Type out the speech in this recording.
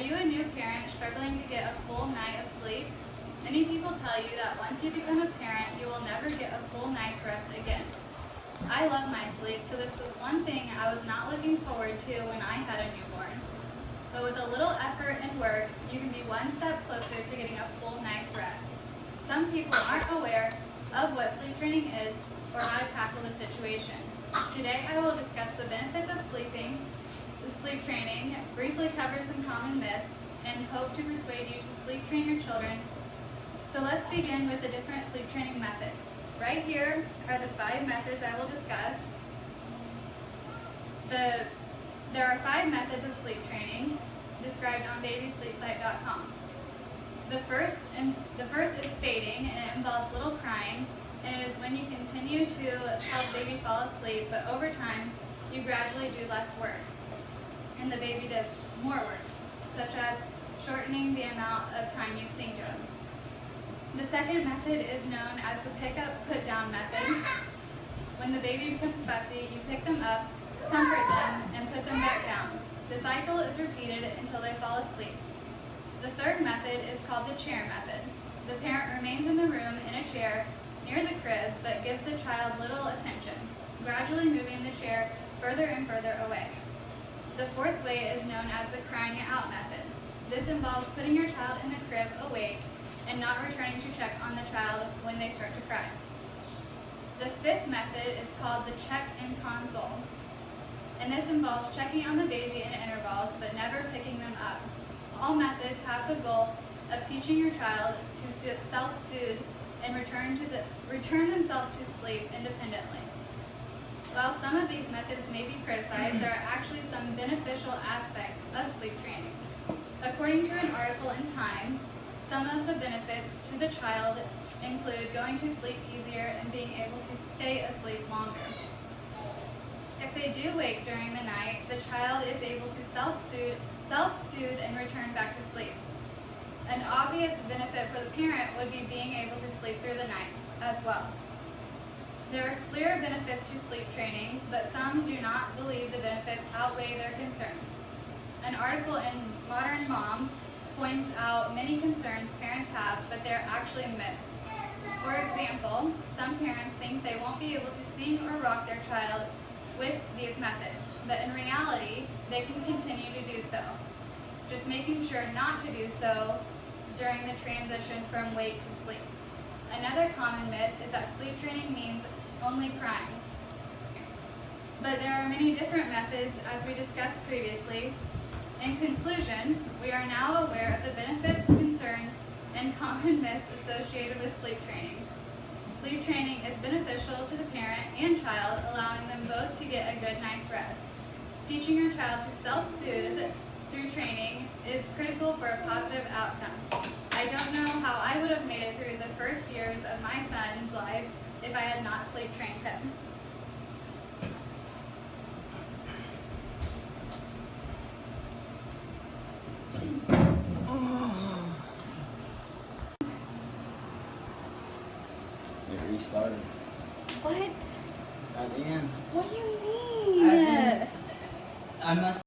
you a new parent struggling to get a full night of sleep? Many people tell you that once you become a parent, you will never get a full night's rest again. I love my sleep, so this was one thing I was not looking forward to when I had a newborn. But with a little effort and work, you can be one step closer to getting a full night's rest. Some people aren't aware of what sleep training is or how to tackle the situation. Today I will discuss the benefits of sleep training, briefly cover some common myths, and hope to persuade you to sleep train your children. So let's begin with the different sleep training methods. Right here are the 5 methods I will discuss. There are 5 methods of sleep training described on babysleepsite.com. The first is fading, and it involves little crying, and it is when you continue to help baby fall asleep, but over time you gradually do less work, and the baby does more work, such as shortening the amount of time you sing to them. The second method is known as the pick-up-put-down method. When the baby becomes fussy, you pick them up, comfort them, and put them back down. The cycle is repeated until they fall asleep. The third method is called the chair method. The parent remains in the room in a chair near the crib, but gives the child little attention, gradually moving the chair further and further away. The fourth way is known as the crying it out method. This involves putting your child in the crib awake and not returning to check on the child when they start to cry. The fifth method is called the check and console, and this involves checking on the baby in intervals but never picking them up. All methods have the goal of teaching your child to self-soothe and return themselves to sleep independently. While some of these methods may be criticized, there are actually some beneficial aspects of sleep training. According to an article in Time, some of the benefits to the child include going to sleep easier and being able to stay asleep longer. If they do wake during the night, the child is able to self-soothe and return back to sleep. An obvious benefit for the parent would be being able to sleep through the night as well. There are clear benefits to sleep training, but some do not believe the benefits outweigh their concerns. An article in Modern Mom points out many concerns parents have, but they're actually myths. For example, some parents think they won't be able to sing or rock their child with these methods, but in reality, they can continue to do so, just making sure not to do so during the transition from wake to sleep. Another common myth is that sleep training means only crying. But there are many different methods, as we discussed previously. In conclusion, we are now aware of the benefits, concerns, and common myths associated with sleep training. Sleep training is beneficial to the parent and child, allowing them both to get a good night's rest. Teaching your child to self-soothe through training is critical for a positive outcome. I don't know how I would have made it through the first years of my son's life if I had not sleep trained him. It restarted. What? At the end. What do you mean? I must